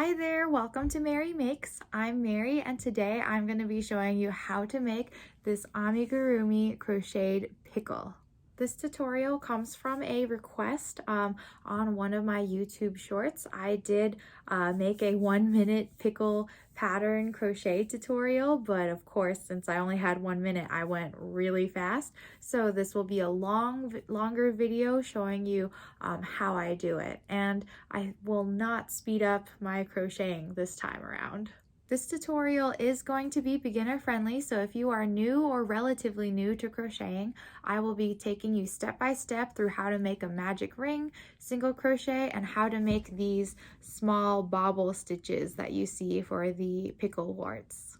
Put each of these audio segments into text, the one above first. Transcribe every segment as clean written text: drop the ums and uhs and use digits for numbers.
Hi there, welcome to Mary Makes. I'm Mary and today I'm going to be showing you how to make this amigurumi crocheted pickle. This tutorial comes from a request on one of my YouTube shorts. I did make a 1-minute pickle pattern crochet tutorial, but of course, since I only had 1 minute, I went really fast. So this will be a longer video showing you how I do it. And I will not speed up my crocheting this time around. This tutorial is going to be beginner friendly, so if you are new or relatively new to crocheting, I will be taking you step by step through how to make a magic ring, single crochet, and how to make these small bobble stitches that you see for the pickle warts.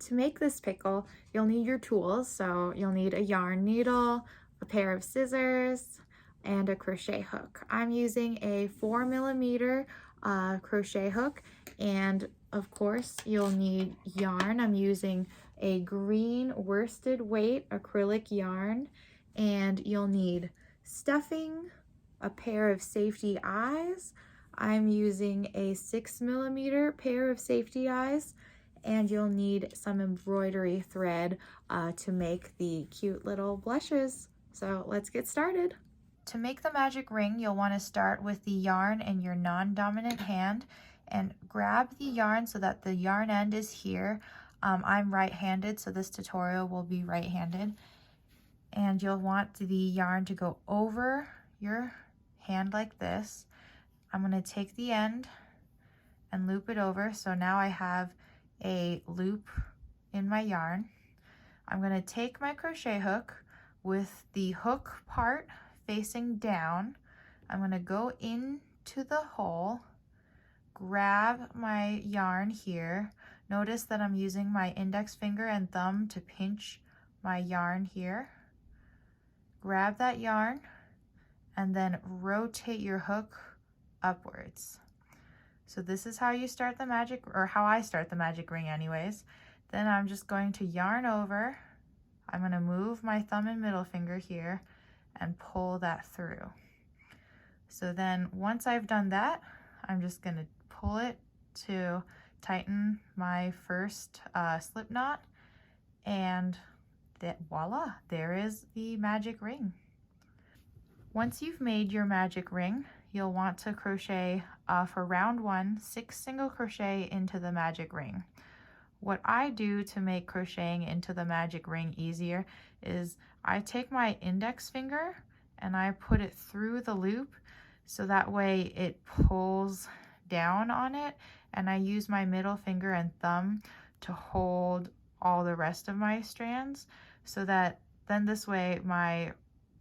To make this pickle, you'll need your tools, so you'll need a yarn needle, a pair of scissors, and a crochet hook. I'm using a 4mm crochet hook, and of course you'll need yarn. I'm using a green worsted weight acrylic yarn, and you'll need stuffing, a pair of safety eyes. I'm using a 6mm pair of safety eyes, and you'll need some embroidery thread to make the cute little blushes. So let's get started. To make the magic ring, you'll want to start with the yarn in your non-dominant hand and grab the yarn so that the yarn end is here. I'm right-handed, so this tutorial will be right-handed. And you'll want the yarn to go over your hand like this. I'm going to take the end and loop it over. So now I have a loop in my yarn. I'm going to take my crochet hook with the hook part facing down. I'm going to go into the hole, grab my yarn here. Notice that I'm using my index finger and thumb to pinch my yarn here. Grab that yarn and then rotate your hook upwards. So this is how you start the magic, or how I start the magic ring anyways. Then I'm just going to yarn over. I'm going to move my thumb and middle finger here and pull that through. So then once I've done that, I'm just going to pull it to tighten my first slip knot, and voila, there is the magic ring. Once you've made your magic ring, you'll want to crochet for round 1, 6 single crochet into the magic ring. What I do to make crocheting into the magic ring easier is I take my index finger and I put it through the loop, so that way it pulls down on it, and I use my middle finger and thumb to hold all the rest of my strands, so that then this way my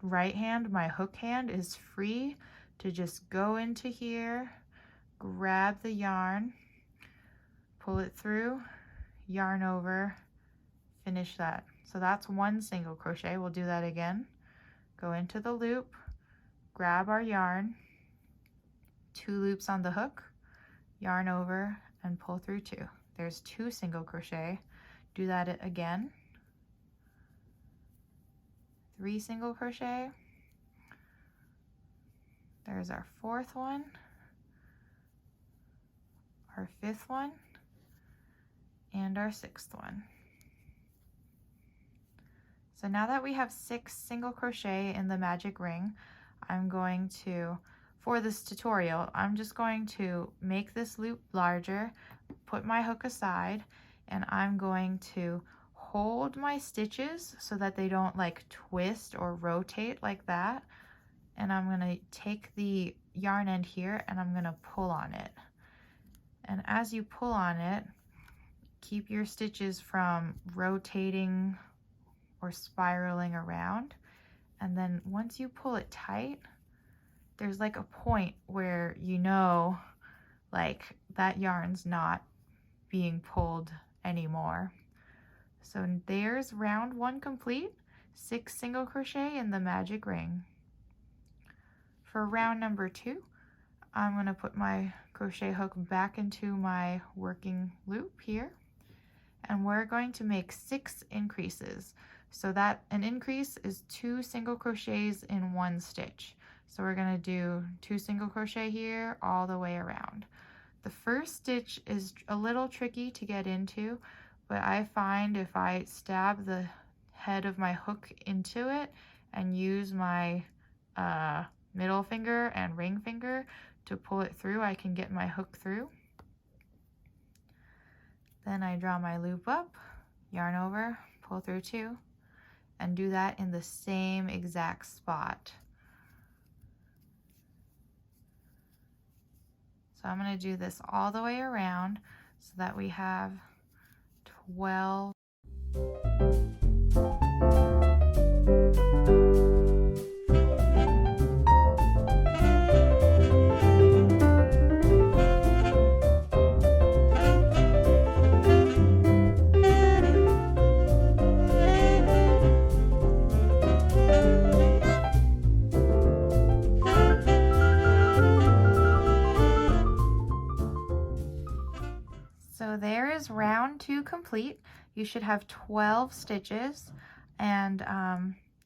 right hand, my hook hand, is free to just go into here, grab the yarn, pull it through, yarn over, finish that. So that's 1 single crochet. We'll do that again. Go into the loop, grab our yarn, 2 loops on the hook, yarn over, and pull through 2. There's 2 single crochet. Do that again. 3 single crochet. There's our 4th one, our 5th one, and our 6th one. So now that we have 6 single crochet in the magic ring, I'm going to, for this tutorial, I'm just going to make this loop larger, put my hook aside, and I'm going to hold my stitches so that they don't like twist or rotate like that. And I'm going to take the yarn end here and I'm going to pull on it. And as you pull on it, keep your stitches from rotating or spiraling around. And then once you pull it tight, there's like a point where you know like that yarn's not being pulled anymore. So there's round 1 complete, 6 single crochet in the magic ring. For round number 2, I'm going to put my crochet hook back into my working loop here, and we're going to make 6 increases. So that an increase is 2 single crochets in 1 stitch. So we're going to do 2 single crochet here all the way around. The first stitch is a little tricky to get into, but I find if I stab the head of my hook into it and use my middle finger and ring finger to pull it through, I can get my hook through. Then I draw my loop up, yarn over, pull through 2, and do that in the same exact spot. So I'm going to do this all the way around so that we have 12. So there is round 2 complete. You should have 12 stitches, and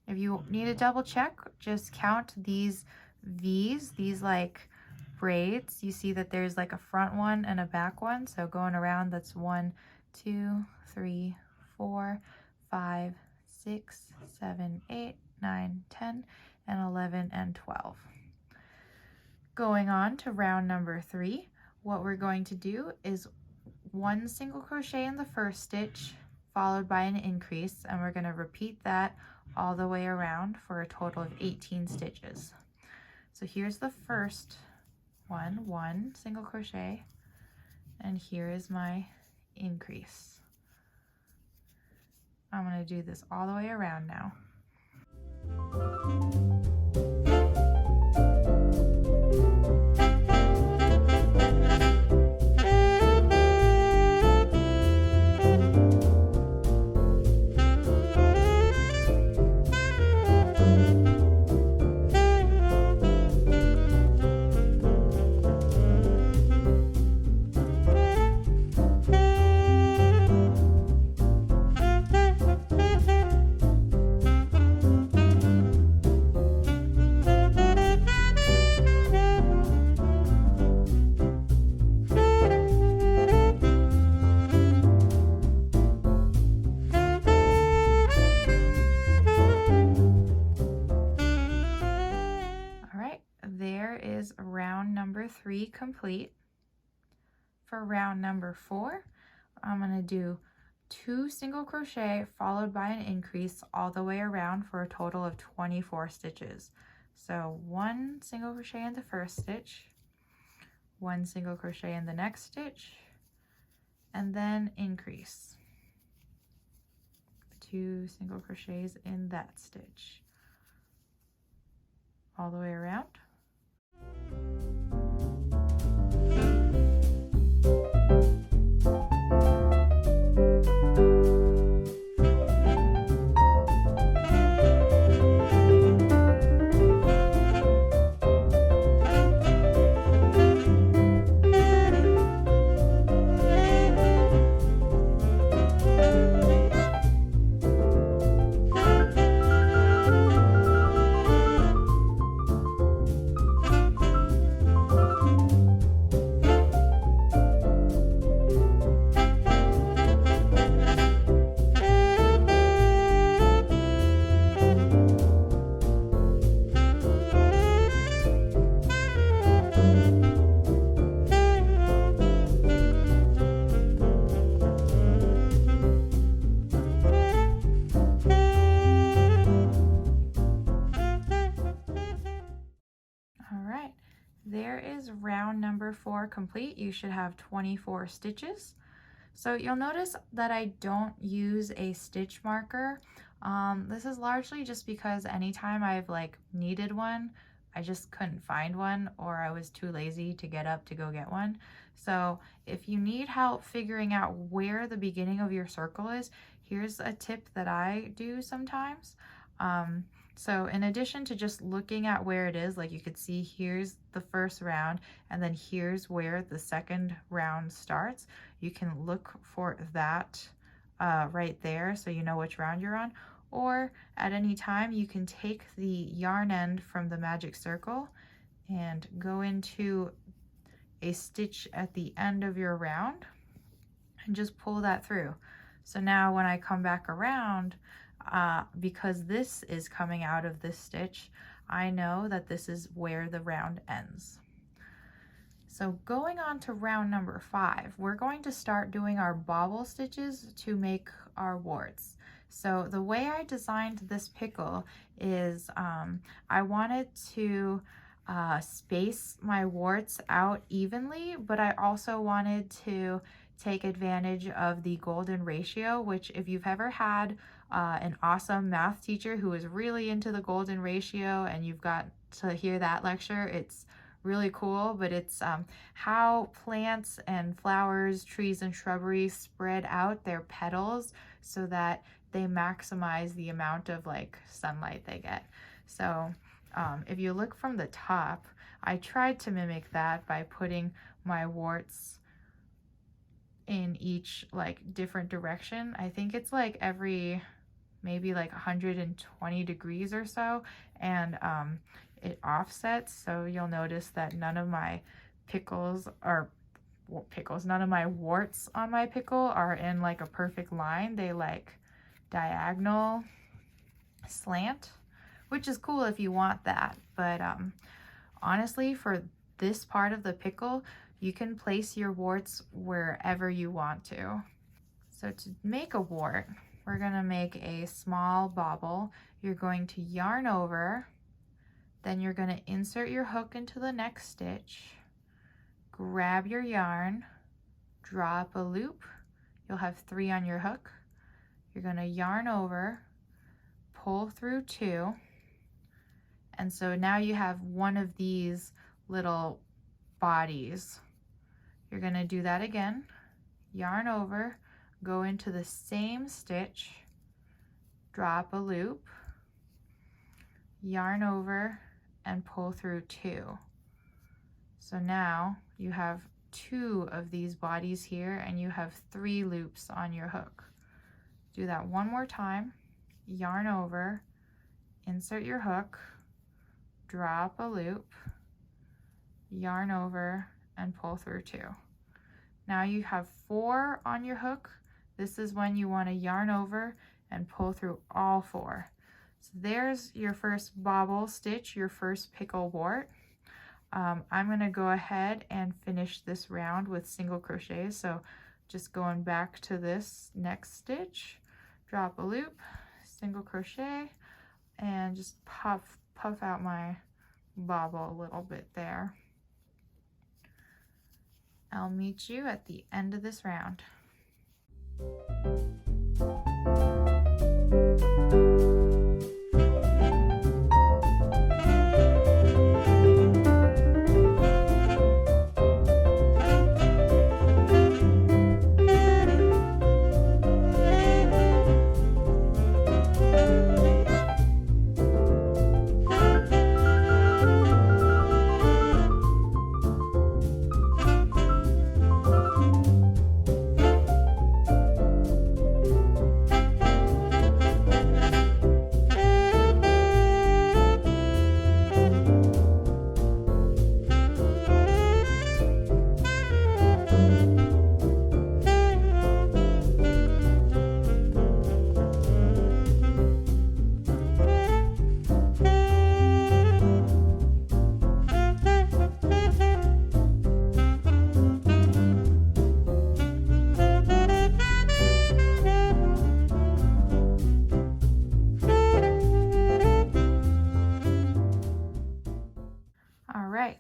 if you need to double check, just count these V's, these like braids. You see that there's like a front one and a back one, so going around, that's 1, 2, 3, 4, 5, 6, 7, 8, 9, 10, and 11, and 12. Going on to round number 3, what we're going to do is 1 single crochet in the first stitch followed by an increase, and we're going to repeat that all the way around for a total of 18 stitches. So here's the first one, 1 single crochet, and here is my increase. I'm going to do this all the way around now. Round number 3 complete. For round number 4, I'm going to do 2 single crochet followed by an increase all the way around for a total of 24 stitches. So 1 single crochet in the first stitch, 1 single crochet in the next stitch, and then increase. 2 single crochets in that stitch all the way around. There is round number 4 complete. You should have 24 stitches. So you'll notice that I don't use a stitch marker. This is largely just because anytime I've needed one, I just couldn't find one, or I was too lazy to get up to go get one. So if you need help figuring out where the beginning of your circle is, here's a tip that I do sometimes. So in addition to just looking at where it is, like you could see here's the first round and then here's where the second round starts, you can look for that right there so you know which round you're on. Or at any time you can take the yarn end from the magic circle and go into a stitch at the end of your round and just pull that through. So now when I come back around, because this is coming out of this stitch, I know that this is where the round ends. So going on to round number 5, we're going to start doing our bobble stitches to make our warts. So the way I designed this pickle is I wanted to space my warts out evenly, but I also wanted to take advantage of the golden ratio, which if you've ever had an awesome math teacher who is really into the golden ratio and you've got to hear that lecture, it's really cool, but it's how plants and flowers, trees and shrubberies spread out their petals so that they maximize the amount of like sunlight they get. So if you look from the top, I tried to mimic that by putting my warts in each like different direction. I think it's like every maybe like 120 degrees or so, and it offsets, so you'll notice that none of my none of my warts on my pickle are in like a perfect line. They like diagonal slant, which is cool if you want that, but honestly, for this part of the pickle, you can place your warts wherever you want to. So to make a wart, we're going to make a small bobble. You're going to yarn over, then you're going to insert your hook into the next stitch, grab your yarn, draw up a loop. You'll have 3 on your hook. You're going to yarn over, pull through 2, and so now you have one of these little bodies. You're going to do that again, yarn over, go into the same stitch, drop a loop, yarn over, and pull through 2. So now you have 2 of these bodies here and you have 3 loops on your hook. Do that one more time, yarn over, insert your hook, drop a loop, yarn over, and pull through 2. Now you have 4 on your hook. This is when you want to yarn over and pull through all 4. So there's your first bobble stitch, your first pickle wart. I'm going to go ahead and finish this round with single crochets. So just going back to this next stitch, drop a loop, single crochet, and just puff out my bobble a little bit there. I'll meet you at the end of this round.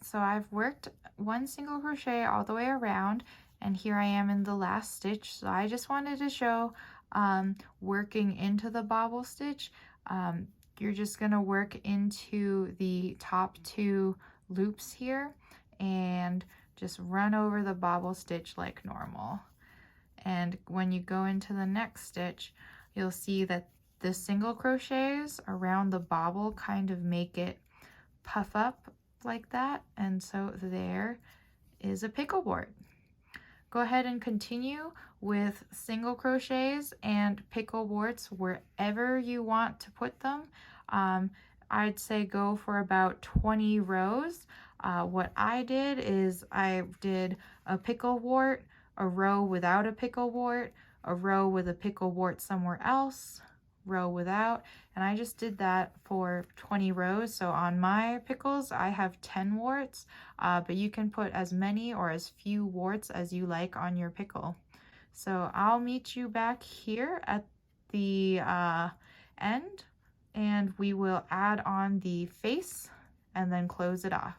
So I've worked 1 single crochet all the way around, and here I am in the last stitch. So I just wanted to show working into the bobble stitch. You're just going to work into the top 2 loops here and just run over the bobble stitch like normal. And when you go into the next stitch, you'll see that the single crochets around the bobble kind of make it puff up like that, and so there is a pickle wart. Go ahead and continue with single crochets and pickle warts wherever you want to put them. I'd say go for about 20 rows. What I did is I did a pickle wart, a row without a pickle wart, a row with a pickle wart somewhere else, row without, and I just did that for 20 rows. So on my pickles I have 10 warts, but you can put as many or as few warts as you like on your pickle. So I'll meet you back here at the end, and we will add on the face and then close it off.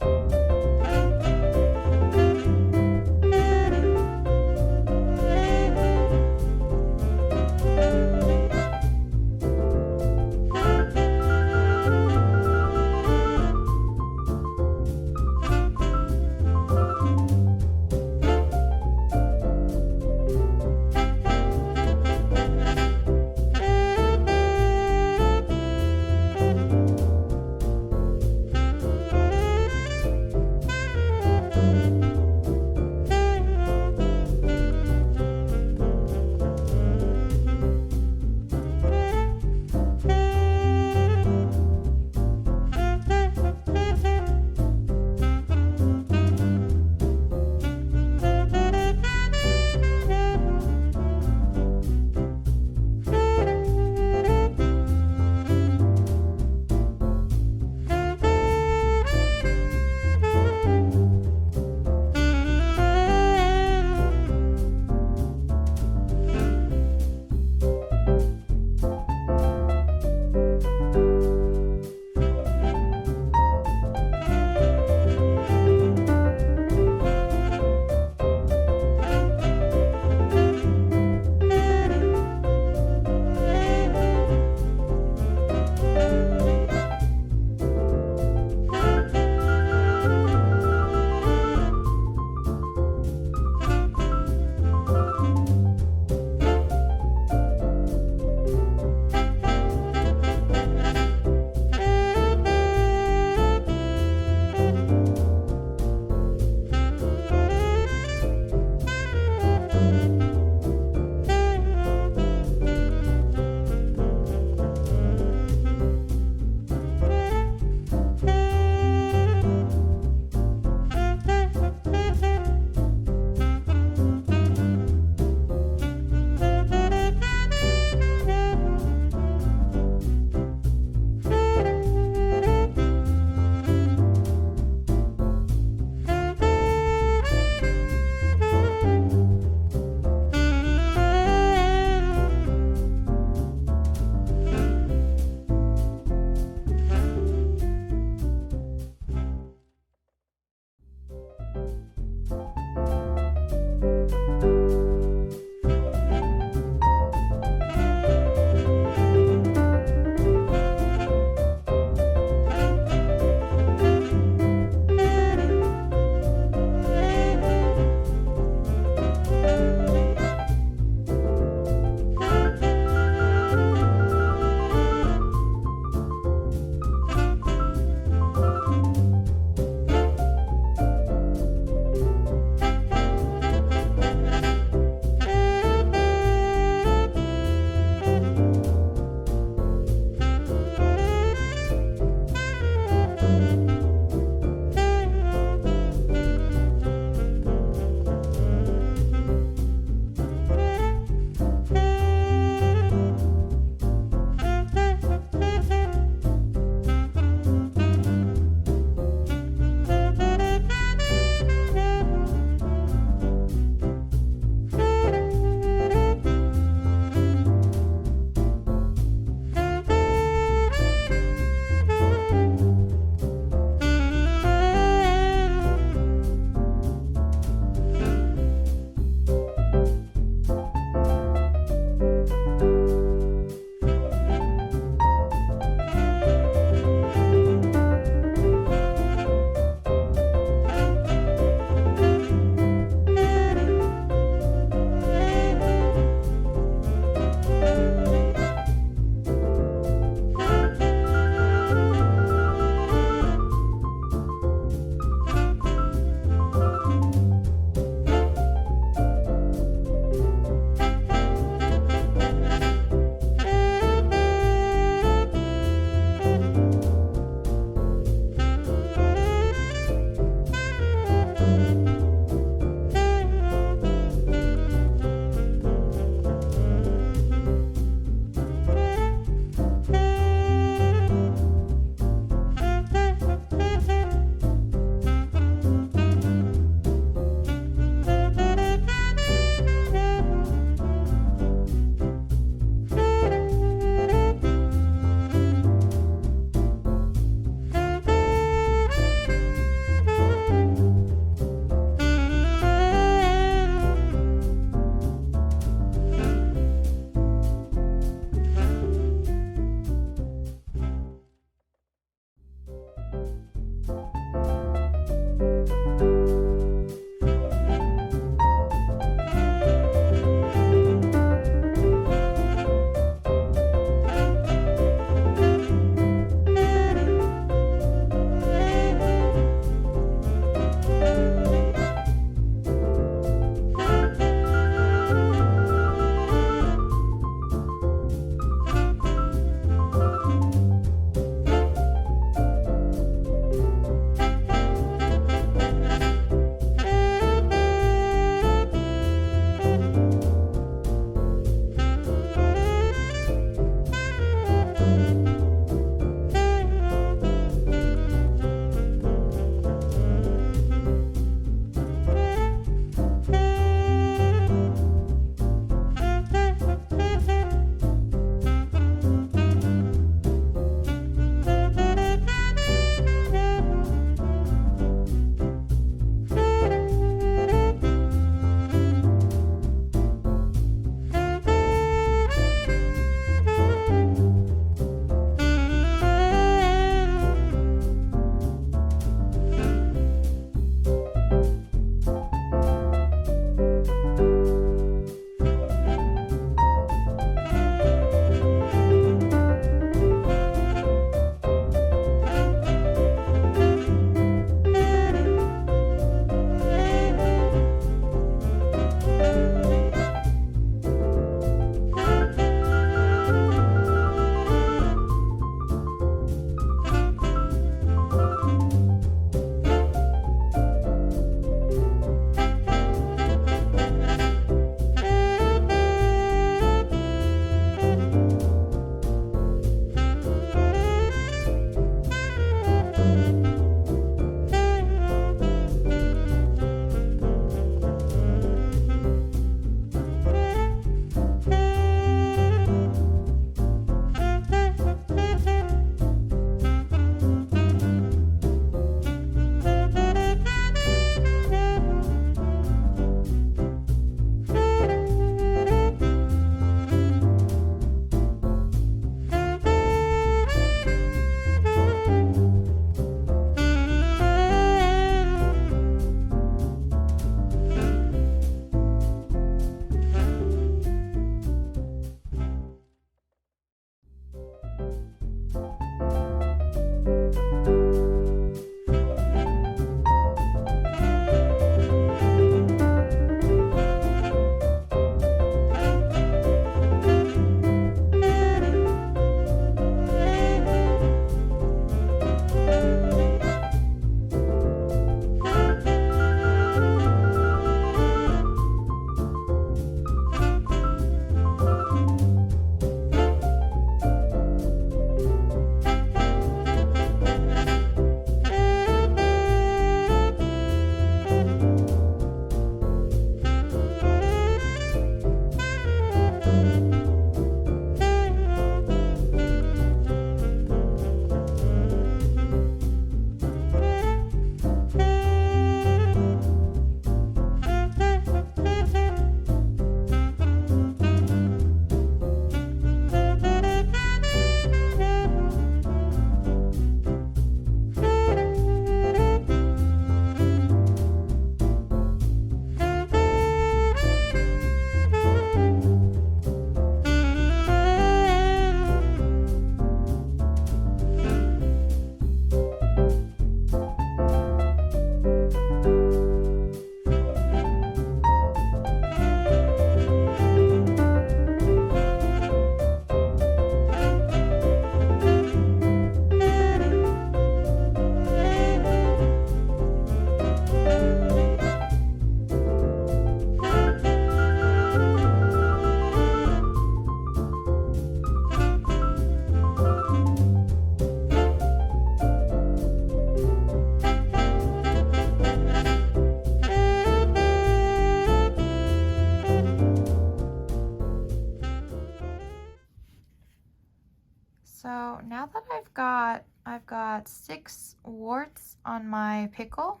that I've got 6 warts on my pickle.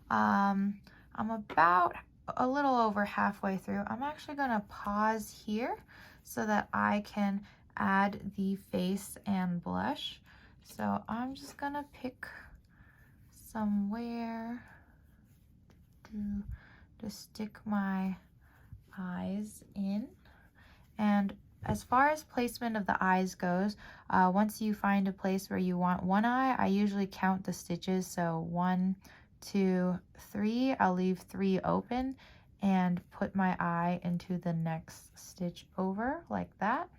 I'm about a little over halfway through. I'm actually gonna pause here so that I can add the face and blush. So I'm just gonna pick somewhere to stick my eyes in. And as far as placement of the eyes goes, once you find a place where you want one eye, I usually count the stitches. So 1, 2, 3, I'll leave 3 open and put my eye into the next stitch over like that.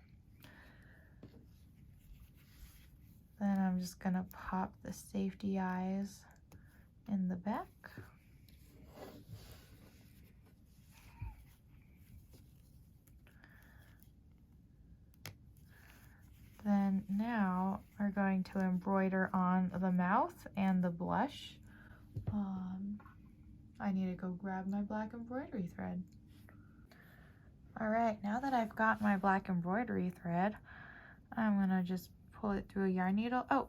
Then I'm just gonna pop the safety eyes in the back. Then now we're going to embroider on the mouth and the blush. I need to go grab my black embroidery thread. All right, now that I've got my black embroidery thread, I'm gonna just pull it through a yarn needle. Oh,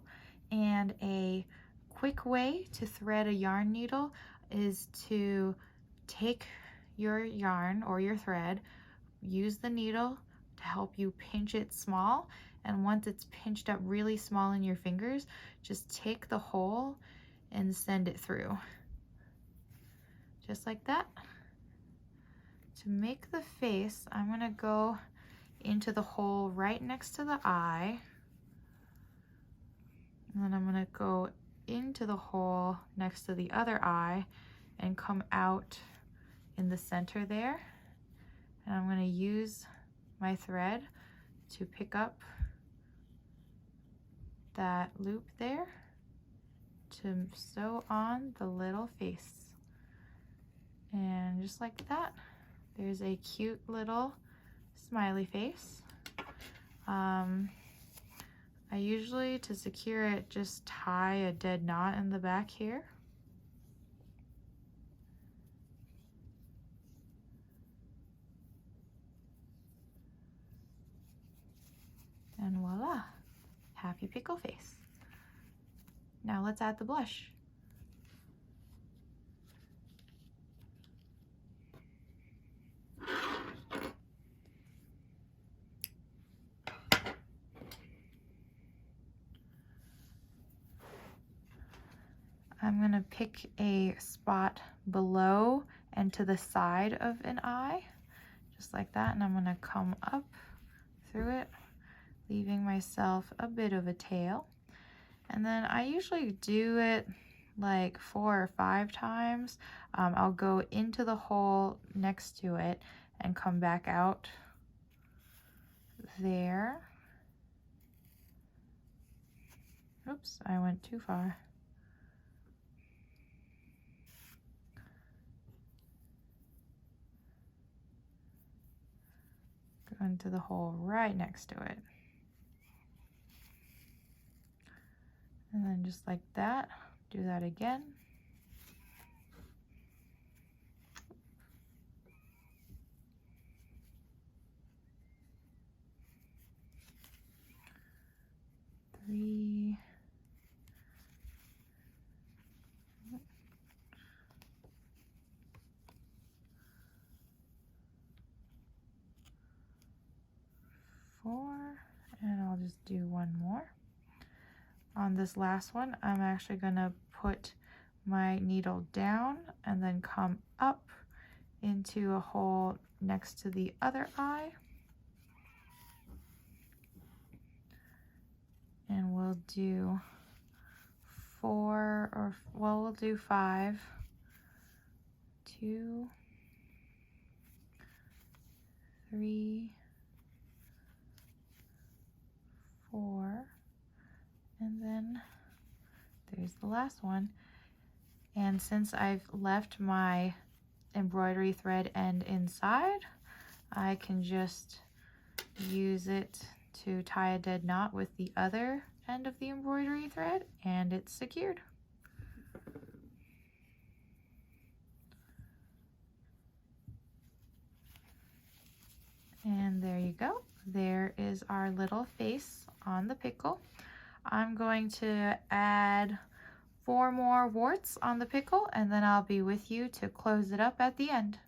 and a quick way to thread a yarn needle is to take your yarn or your thread, use the needle to help you pinch it small, and once it's pinched up really small in your fingers, just take the hole and send it through. Just like that. To make the face, I'm gonna go into the hole right next to the eye. And then I'm gonna go into the hole next to the other eye and come out in the center there. And I'm gonna use my thread to pick up that loop there to sew on the little face. And just like that, there's a cute little smiley face. I usually, to secure it, just tie a dead knot in the back here. And voila, happy pickle face. Now let's add the blush. I'm gonna pick a spot below and to the side of an eye, just like that, and I'm gonna come up through it, leaving myself a bit of a tail. And then I usually do it like 4 or 5 times. I'll go into the hole next to it and come back out there. Oops, I went too far. Go into the hole right next to it. And then just like that, do that again. Three. Four, and I'll just do one more. On this last one, I'm actually gonna put my needle down and then come up into a hole next to the other eye. And we'll do 4, or well, we'll do 5, 2, 3, 4, and then there's the last one. And since I've left my embroidery thread end inside, I can just use it to tie a dead knot with the other end of the embroidery thread, and it's secured. And there you go. There is our little face on the pickle. I'm going to add 4 more warts on the pickle, and then I'll be with you to close it up at the end.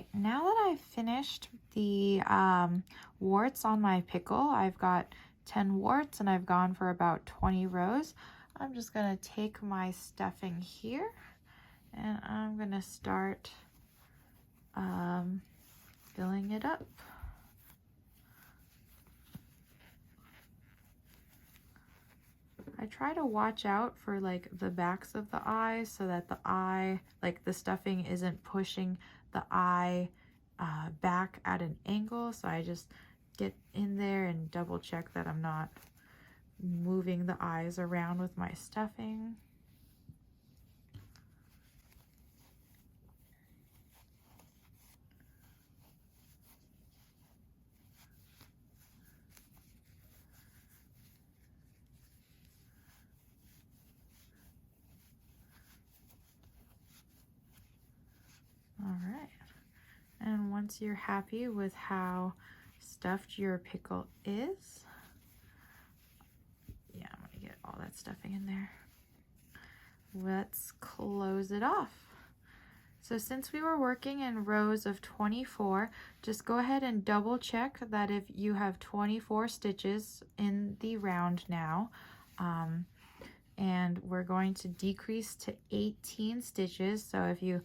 right, now that I've finished the warts on my pickle, I've got 10 warts and I've gone for about 20 rows. I'm just gonna take my stuffing here and I'm gonna start filling it up. I try to watch out for like the backs of the eyes so that the eye, like the stuffing isn't pushing the eye back at an angle. So I just get in there and double check that I'm not moving the eyes around with my stuffing. All right, and once you're happy with how stuffed your pickle is, yeah, I'm gonna get all that stuffing in there. Let's close it off. So since we were working in rows of 24, just go ahead and double check that if you have 24 stitches in the round now. And we're going to decrease to 18 stitches. So if you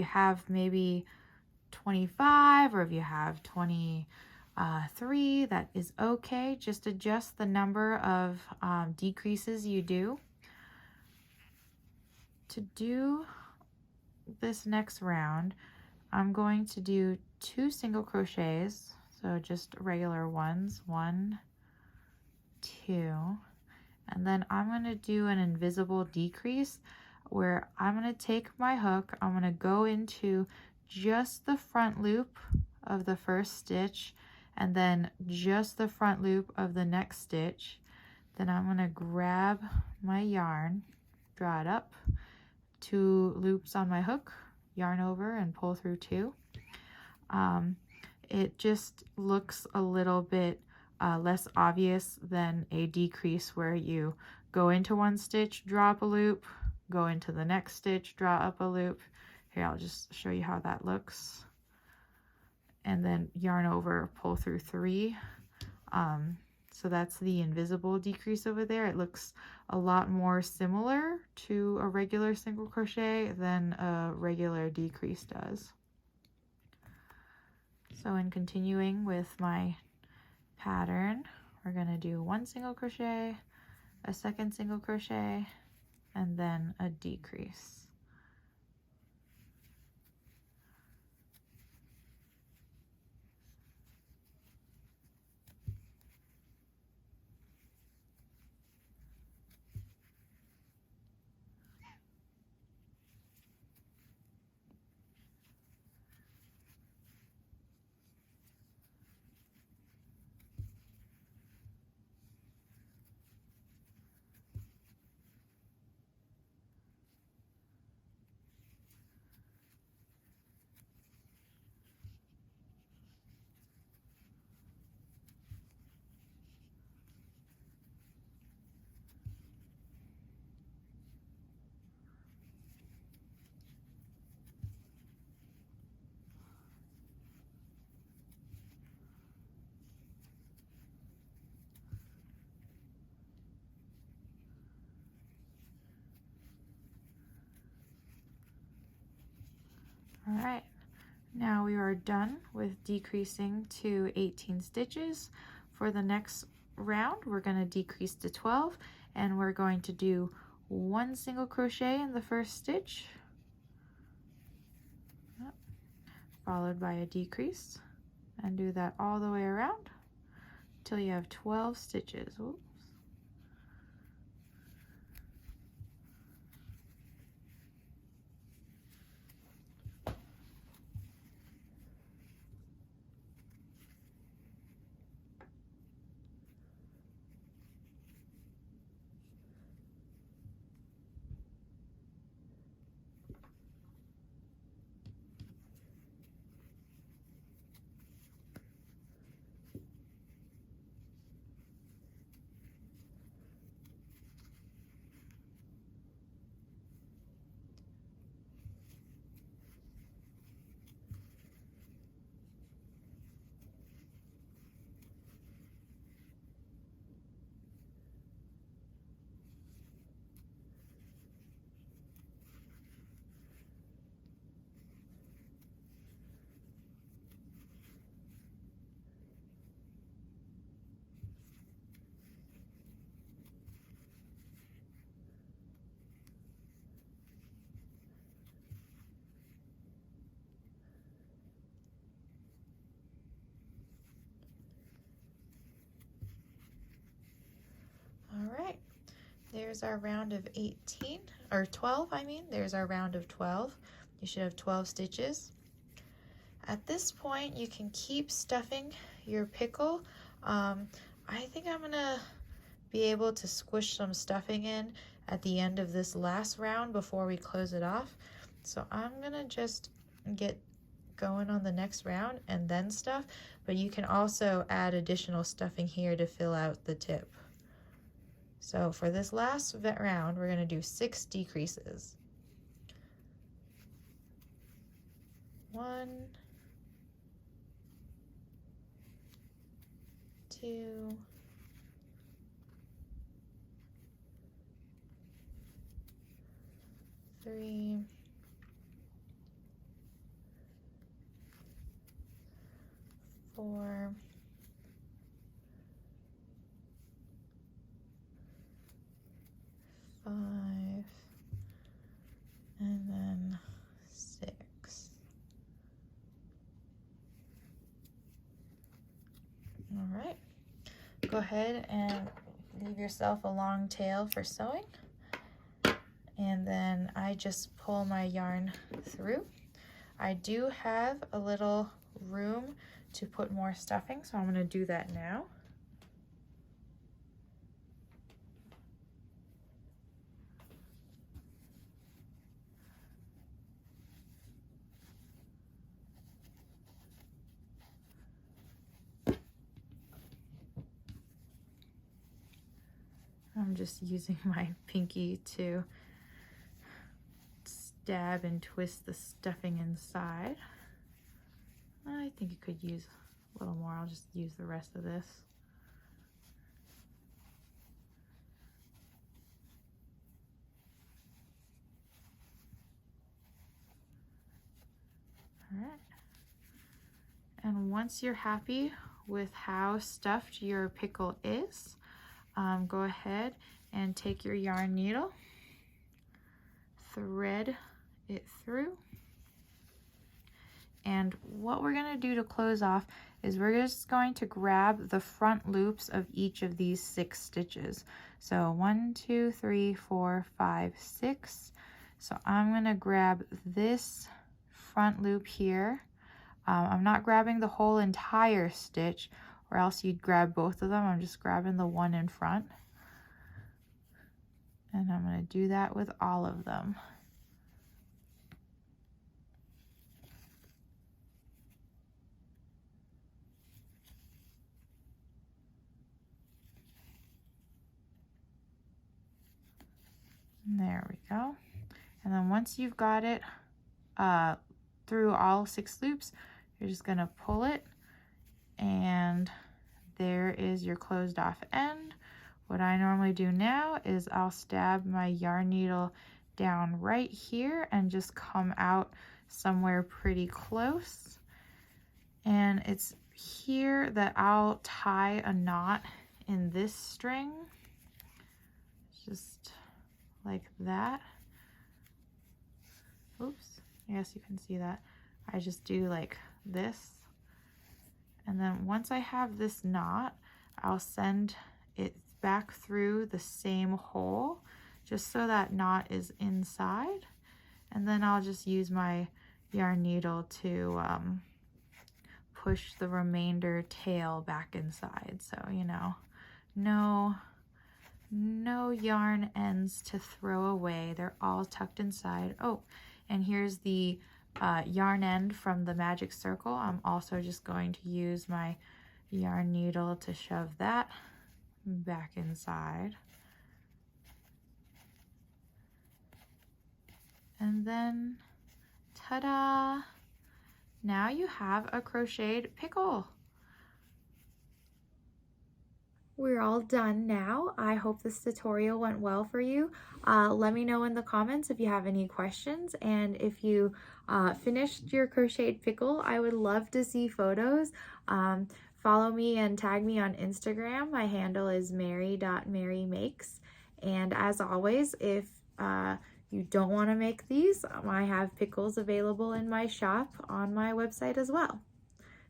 have maybe 25 or if you have 23, that is okay. Just adjust the number of decreases you do. To do this next round, I'm going to do 2 single crochets, so just regular ones, 1, 2, and then I'm going to do an invisible decrease where I'm going to take my hook, I'm going to go into just the front loop of the first stitch and then just the front loop of the next stitch. Then I'm going to grab my yarn, draw it up, 2 loops on my hook, yarn over and pull through 2. It just looks a little bit less obvious than a decrease where you go into one stitch, draw up a loop, go into the next stitch, draw up a loop. Here, I'll just show you how that looks. And then yarn over, pull through 3. So that's the invisible decrease over there. It looks a lot more similar to a regular single crochet than a regular decrease does. So in continuing with my pattern, we're going to do 1 single crochet, a 2nd single crochet, and then a decrease. All right, now we are done with decreasing to 18 stitches. For the next round, we're going to decrease to 12, and we're going to do 1 single crochet in the first stitch, followed by a decrease, and do that all the way around till you have 12 stitches. Oops. there's our round of 18, or 12, I mean. There's our round of 12. You should have 12 stitches. At this point, you can keep stuffing your pickle. I think I'm gonna be able to squish some stuffing in at the end of this last round before we close it off. So I'm gonna just get going on the next round and then stuff, but you can also add additional stuffing here to fill out the tip. So for this last round, we're gonna do 6 decreases. 1, 2, 3, 4, 5, and then 6. All right, go ahead and leave yourself a long tail for sewing. And then I just pull my yarn through. I do have a little room to put more stuffing, so I'm going to do that now. I'm just using my pinky to stab and twist the stuffing inside. I think you could use a little more. I'll just use the rest of this. All right. And once you're happy with how stuffed your pickle is, go ahead and take your yarn needle, thread it through. And what we're going to do to close off is we're just going to grab the front loops of each of these 6 stitches. So 1, 2, 3, 4, 5, 6. So I'm going to grab this front loop here. I'm not grabbing the whole entire stitch, or else you'd grab both of them. I'm just grabbing the one in front. And I'm going to do that with all of them. There we go. And then once you've got it through all 6 loops, you're just going to pull it, and there is your closed off end. What I normally do now is I'll stab my yarn needle down right here and just come out somewhere pretty close. And it's here that I'll tie a knot in this string, just like that. Oops, I guess you can see that. I just do like this. And then once I have this knot, I'll send it back through the same hole just so that knot is inside. And then I'll just use my yarn needle to push the remainder tail back inside. So, you know, no yarn ends to throw away. They're all tucked inside. Oh, and here's the yarn end from the magic circle. I'm also just going to use my yarn needle to shove that back inside. And then, ta-da! Now you have a crocheted pickle. We're all done now. I hope this tutorial went well for you. Let me know in the comments if you have any questions, and if you finished your crocheted pickle, I would love to see photos. Follow me and tag me on Instagram. My handle is mary.marymakes. And as always, if you don't want to make these, I have pickles available in my shop on my website as well.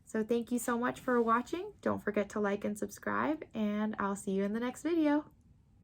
So thank you so much for watching. Don't forget to like and subscribe, and I'll see you in the next video.